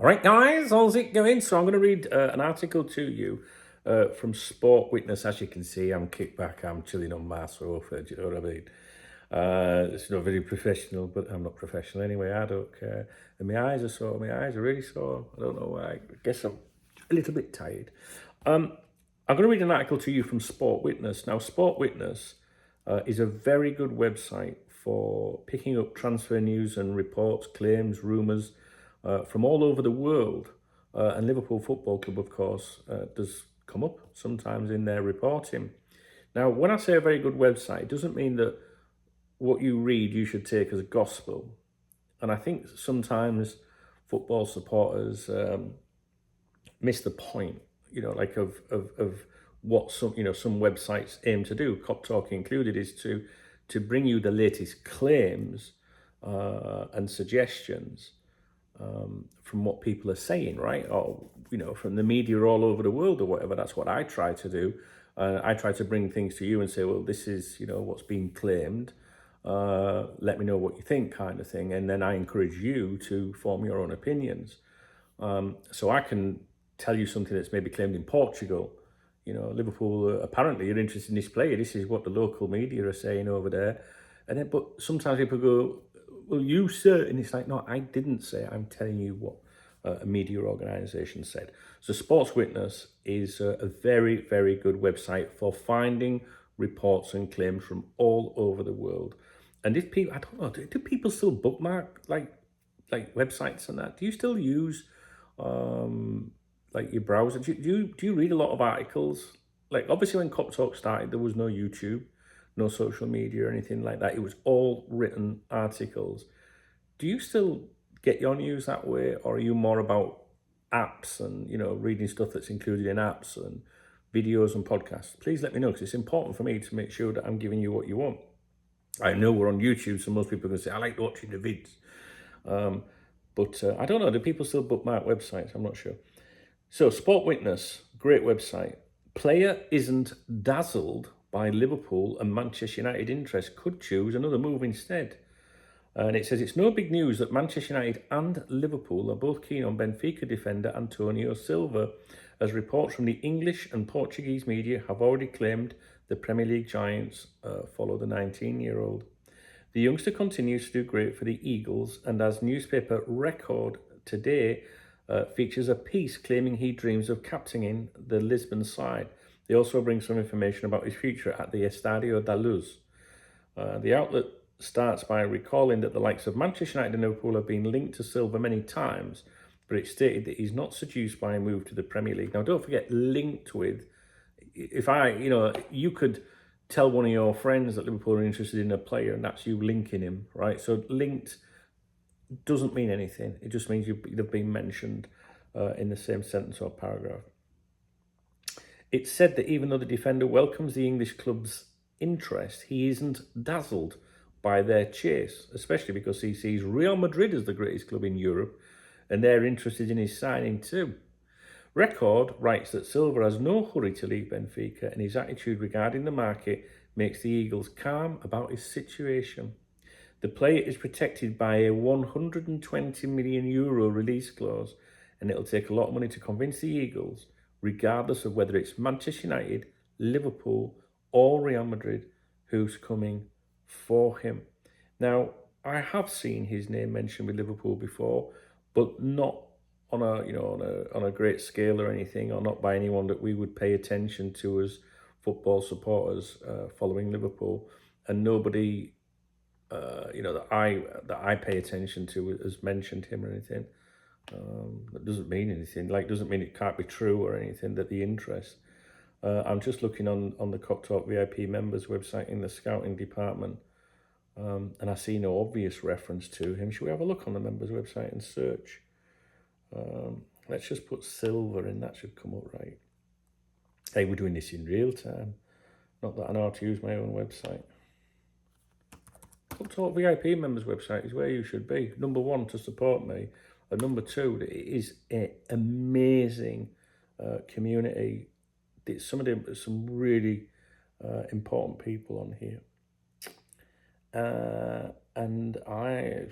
All right, guys, how's it going? So I'm going to read an article to you from Sport Witness. As you can see, I'm kicked back, I'm chilling on my sofa, do you know what I mean? It's not very professional, but I'm not professional anyway, I don't care. And my eyes are sore, my eyes are really sore. I don't know why, I guess I'm a little bit tired. I'm going to read an article to you from Sport Witness. Now, Sport Witness is a very good website for picking up transfer news and reports, claims, rumours, from all over the world. And Liverpool Football Club, of course, does come up sometimes in their reporting. Now, when I say a very good website, it doesn't mean that what you read you should take as gospel. And I think sometimes football supporters miss the point, like of what some websites aim to do, Cop Talk included, is to bring you the latest claims and suggestions from what people are saying, right? Or, from the media all over the world or whatever. That's what I try to do. I try to bring things to you and say, well, this is, what's being claimed. Let me know what you think, kind of thing. And then I encourage you to form your own opinions. So I can tell you something that's maybe claimed in Portugal. Liverpool, apparently you're interested in this player. This is what the local media are saying over there. And then, but sometimes people go, well, you said, and it's like, no, I didn't say, I'm telling you what a media organisation said. So Sports Witness is a very, very good website for finding reports and claims from all over the world. And if people, I don't know, do people still bookmark like websites and that? Do you still use like your browser? Do you read a lot of articles? Like, obviously when Cop Talk started, there was no YouTube, no social media or anything like that. It was all written articles. Do you still get your news that way, or are you more about apps and, reading stuff that's included in apps and videos and podcasts? Please let me know, because it's important for me to make sure that I'm giving you what you want. I know we're on YouTube, so most people are going to say, I like watching the vids. But I don't know, do people still bookmark websites? I'm not sure. So Sport Witness, great website. Player isn't dazzled by Liverpool and Manchester United interest, could choose another move instead. And it says it's no big news that Manchester United and Liverpool are both keen on Benfica defender Antonio Silva, as reports from the English and Portuguese media have already claimed the Premier League giants follow the 19-year-old. The youngster continues to do great for the Eagles, and as newspaper Record today features a piece claiming he dreams of captaining the Lisbon side. They also bring some information about his future at the Estadio da Luz. The outlet starts by recalling that the likes of Manchester United and Liverpool have been linked to Silva many times, but it stated that he's not seduced by a move to the Premier League. Now, don't forget, linked with. If you could tell one of your friends that Liverpool are interested in a player, and that's you linking him, right? So linked doesn't mean anything. It just means you've been mentioned in the same sentence or paragraph. It's said that even though the defender welcomes the English club's interest, he isn't dazzled by their chase, especially because he sees Real Madrid as the greatest club in Europe, and they're interested in his signing too. Record writes that Silva has no hurry to leave Benfica, and his attitude regarding the market makes the Eagles calm about his situation. The player is protected by a €120 million release clause, and it'll take a lot of money to convince the Eagles, regardless of whether it's Manchester United, Liverpool, or Real Madrid, who's coming for him. Now, I have seen his name mentioned with Liverpool before, but not on a great scale or anything, or not by anyone that we would pay attention to as football supporters following Liverpool, and nobody that I pay attention to has mentioned him or anything. That doesn't mean anything. Doesn't mean it can't be true or anything. That the interest. I'm just looking on the Cop Talk VIP members website in the scouting department, and I see no obvious reference to him. Should we have a look on the members website and search? Let's just put Silva in. That should come up right. Hey, we're doing this in real time. Not that I know how to use my own website. Cop Talk VIP members website is where you should be. Number one, to support me. And number two, it is an amazing community. It's some really important people on here. And I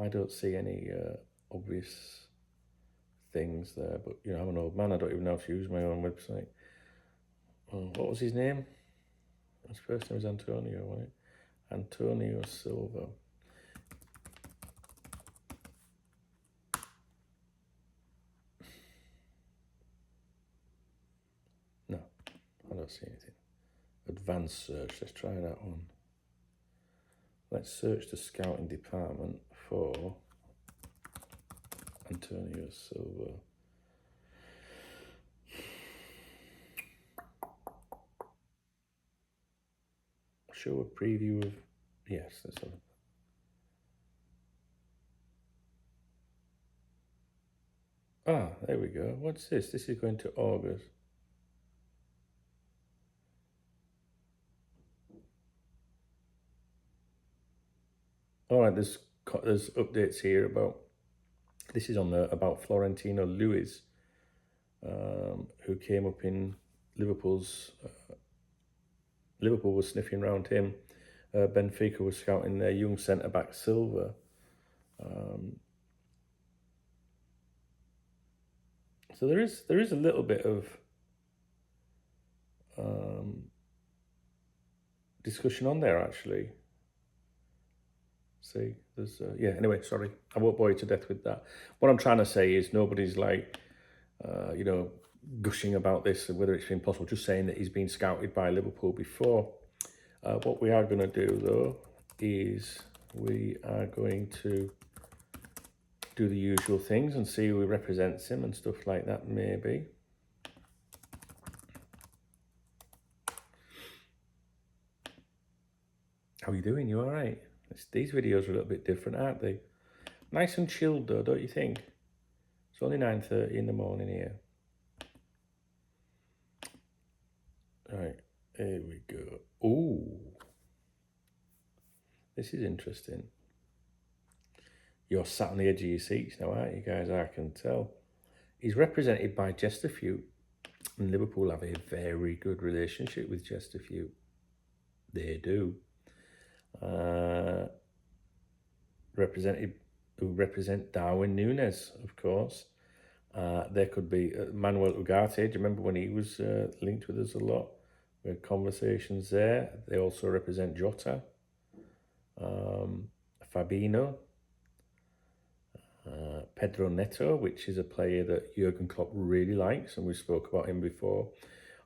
don't see any obvious things there. But, you know, I'm an old man. I don't even know how to use my own website. What was his name? His first name was Antonio, wasn't it? Antonio Silva. No, I don't see anything. Advanced search, let's try that one. Let's search the scouting department for Antonio Silva. Show a preview of, yes, that's all. Ah, there we go. What's this? This is going to August. All right, there's updates here about, this is on the, about Florentino Luis, who came up in Liverpool's, Liverpool was sniffing around him. Benfica was scouting their young centre-back Silva. So there is a little bit of discussion on there, actually. See, there's yeah. Anyway, sorry, I won't bore you to death with that. What I'm trying to say is nobody's like, you know, gushing about this and whether it's been possible. Just saying that he's been scouted by Liverpool before. What we are going to do though is we are going to do the usual things and see who represents him and stuff like that, maybe. How are you doing? You all right? These videos are a little bit different, aren't they? Nice and chilled though, don't you think? It's only 9:30 in the morning here. Right, here we go. Ooh, this is interesting. You're sat on the edge of your seats now, aren't you guys? I can tell. He's represented by Chesterfield, and Liverpool have a very good relationship with Chesterfield. They do. Who represent Darwin Núñez, of course. There could be Manuel Ugarte. Do you remember when he was linked with us a lot? We had conversations there. They also represent Jota, Fabinho, Pedro Neto, which is a player that Jurgen Klopp really likes, and we spoke about him before.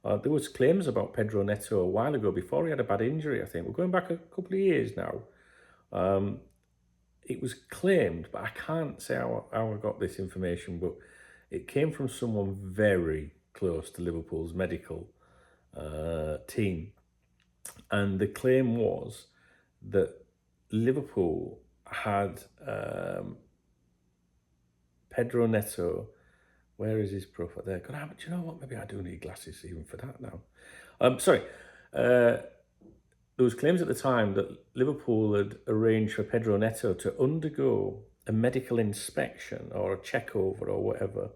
There was claims about Pedro Neto a while ago before he had a bad injury, I think. We're going back a couple of years now. It was claimed, but I can't say how I got this information, but it came from someone very close to Liverpool's medical team. And the claim was that Liverpool had Pedro Neto. Where is his profile there? God, do you know what? Maybe I do need glasses even for that now. Sorry. There was claims at the time that Liverpool had arranged for Pedro Neto to undergo a medical inspection or a checkover or whatever,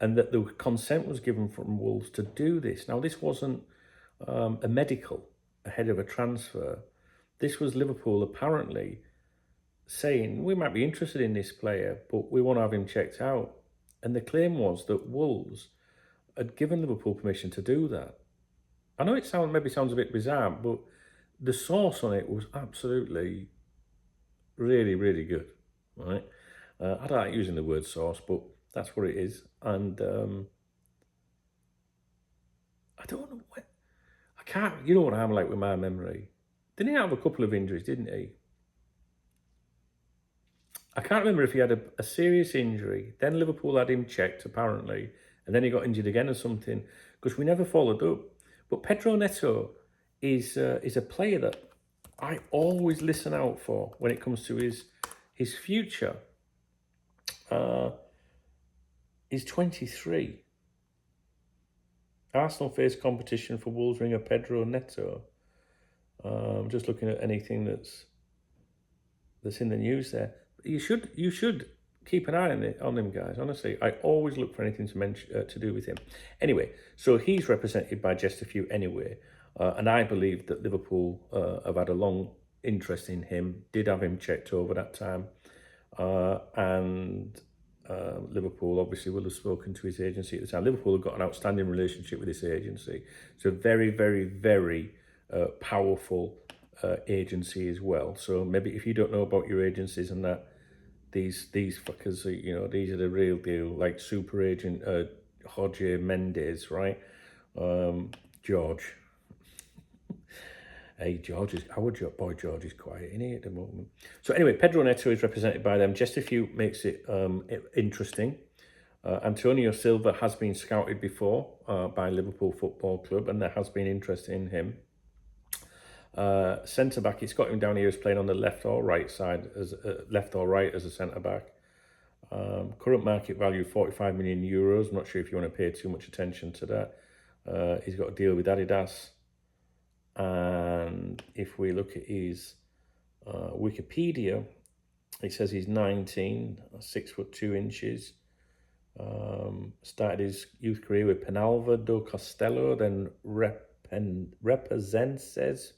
and that the consent was given from Wolves to do this. Now, this wasn't a medical ahead of a transfer. This was Liverpool apparently saying, we might be interested in this player, but we want to have him checked out. And the claim was that Wolves had given Liverpool permission to do that. I know it maybe sounds a bit bizarre, but the source on it was absolutely really, really good, right? I don't like using the word source, but that's what it is. And I don't know what, I can't, you know what I'm like with my memory. Didn't he have a couple of injuries, didn't he? I can't remember if he had a serious injury. Then Liverpool had him checked, apparently, and then he got injured again or something, because we never followed up. But Pedro Neto is a player that I always listen out for when it comes to his future. He's 23. Arsenal face competition for Wolves winger Pedro Neto. I'm just looking at anything that's in the news there. You should keep an eye on him, guys. Honestly, I always look for anything to do with him. Anyway, so he's represented by Chesterfield anyway, and I believe that Liverpool have had a long interest in him. Did have him checked over that time, and Liverpool obviously will have spoken to his agency at the time. Liverpool have got an outstanding relationship with this agency. It's a very, very, very powerful agency as well. So maybe if you don't know about your agencies and that, these fuckers, these are the real deal, like super agent Jorge Mendes, right? George. Hey, our boy George is quiet, isn't he, at the moment? So anyway, Pedro Neto is represented by them. Just a few makes it interesting. Antonio Silva has been scouted before by Liverpool Football Club, and there has been interest in him. Centre back, it's got him down here as playing on the left or right side, as left or right as a centre back. Current market value 45 million euros. I'm not sure if you want to pay too much attention to that. He's got a deal with Adidas. And if we look at his Wikipedia, it says he's 19, 6'2". Started his youth career with Penalva do Castelo, then Represenses,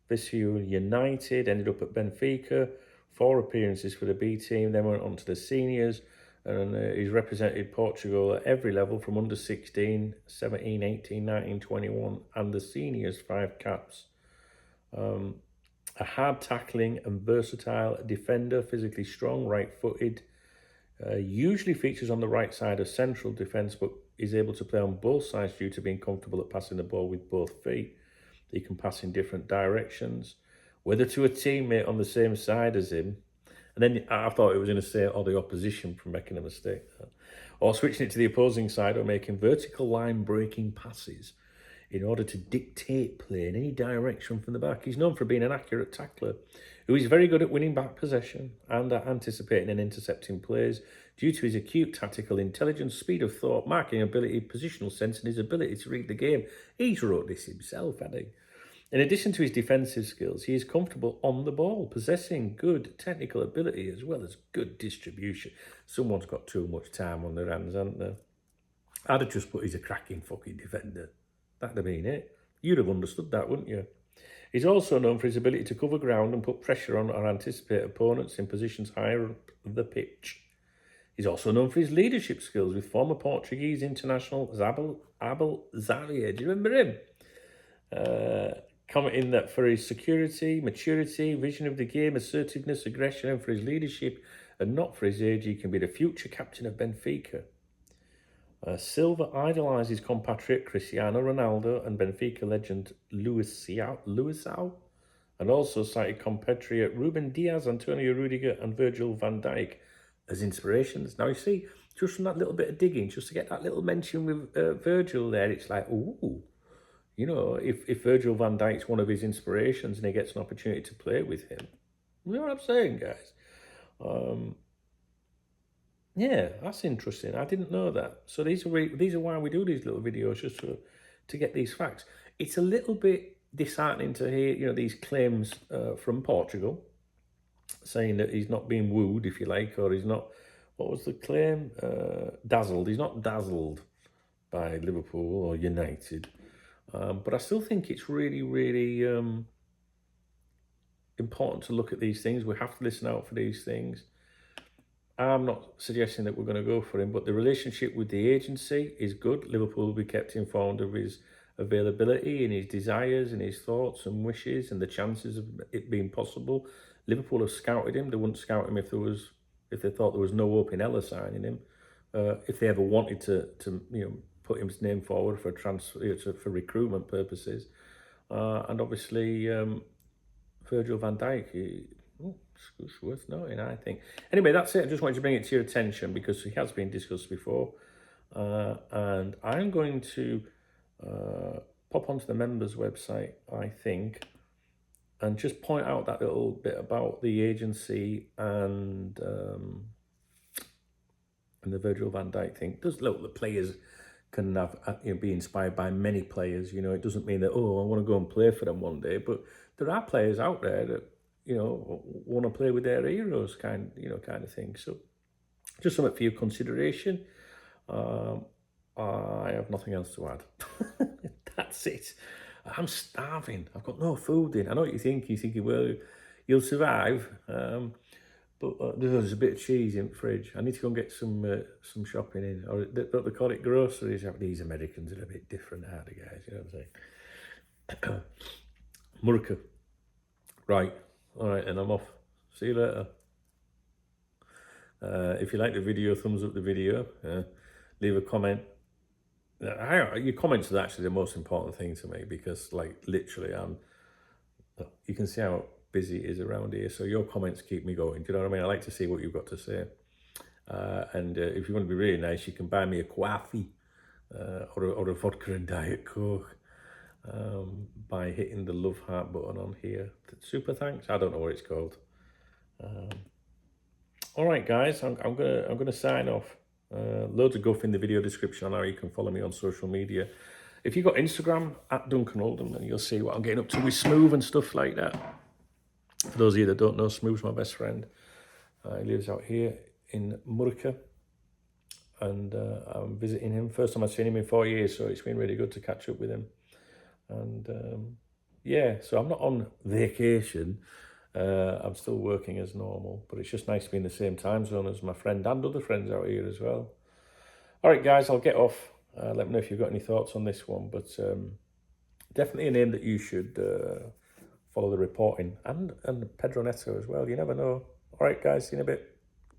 Viseu United, ended up at Benfica, 4 appearances for the B team, then went on to the seniors, and he's represented Portugal at every level from under 16, 17, 18, 19, 21, and the seniors, 5 caps. A hard tackling and versatile defender, physically strong, right-footed, usually features on the right side of central defence, but is able to play on both sides due to being comfortable at passing the ball with both feet. He can pass in different directions, whether to a teammate on the same side as him, and then I thought it was going to say, or the opposition from making a mistake, or switching it to the opposing side, or making vertical line breaking passes in order to dictate play in any direction from the back. He's known for being an accurate tackler, who is very good at winning back possession and at anticipating and intercepting plays due to his acute tactical intelligence, speed of thought, marking ability, positional sense, and his ability to read the game. He's wrote this himself, hasn't he? In addition to his defensive skills, he is comfortable on the ball, possessing good technical ability as well as good distribution. Someone's got too much time on their hands, haven't they? I'd have just put he's a cracking fucking defender. That'd have been it. You'd have understood that, wouldn't you? He's also known for his ability to cover ground and put pressure on or anticipate opponents in positions higher up the pitch. He's also known for his leadership skills with former Portuguese international Abel Zaria. Do you remember him? Commenting that for his security, maturity, vision of the game, assertiveness, aggression, and for his leadership, and not for his age, he can be the future captain of Benfica. Silva idolises compatriot Cristiano Ronaldo and Benfica legend Luisao, and also cited compatriot Ruben Diaz, Antonio Rudiger, and Virgil van Dijk as inspirations. Now you see, just from that little bit of digging, just to get that little mention with Virgil there, it's like, ooh. You know, if Virgil van Dijk's one of his inspirations and he gets an opportunity to play with him, you know what I'm saying, guys? Yeah, that's interesting. I didn't know that. So these are why we do these little videos, just to get these facts. It's a little bit disheartening to hear, these claims from Portugal, saying that he's not being wooed, if you like, or he's not. What was the claim? Dazzled. He's not dazzled by Liverpool or United. But I still think it's really, really important to look at these things. We have to listen out for these things. I'm not suggesting that we're going to go for him, but the relationship with the agency is good. Liverpool will be kept informed of his availability and his desires and his thoughts and wishes and the chances of it being possible. Liverpool have scouted him. They wouldn't scout him if they thought there was no hope in Ella signing him. If they ever wanted to put his name forward for transfer, for recruitment purposes, and obviously Virgil van Dijk. It's worth noting, I think. Anyway, that's it. I just wanted to bring it to your attention because it has been discussed before, and I'm going to pop onto the members' website, I think, and just point out that little bit about the agency and the Virgil van Dijk thing. Look, the players can have be inspired by many players. It doesn't mean that I want to go and play for them one day, but there are players out there that want to play with their heroes, kind of thing. So just something for your consideration. I have nothing else to add. That's it. I'm starving. I've got no food in. I know what you think. You're thinking, well, you'll survive. But there's a bit of cheese in the fridge. I need to go and get some shopping in. Or don't they call it groceries? These Americans are a bit different, aren't they, guys? You know what I'm saying? Marko. Right. All right, and I'm off. See you later. If you like the video, thumbs up the video. Leave a comment. Your comments are actually the most important thing to me because, like, literally, you can see how busy it is around here. So your comments keep me going. Do you know what I mean? I like to see what you've got to say. And if you want to be really nice, you can buy me a coffee or a vodka and Diet Coke by hitting the love heart button on here. Super thanks. I don't know what it's called. All right, guys, I'm gonna sign off. Loads of guff in the video description on how you can follow me on social media. If you've got Instagram, at Duncan Oldham, then you'll see what I'm getting up to with Smooth and stuff like that. For those of you that don't know, Smooth's my best friend. He lives out here in Marko, and I'm visiting him. First time I've seen him in 4 years, so it's been really good to catch up with him. And yeah, so I'm not on vacation. I'm still working as normal, but it's just nice to be in the same time zone as my friend and other friends out here as well. All right, guys, I'll get off. Let me know if you've got any thoughts on this one, but definitely a name that you should follow the reporting, and Pedro Neto as well. You never know. All right, guys, see you in a bit.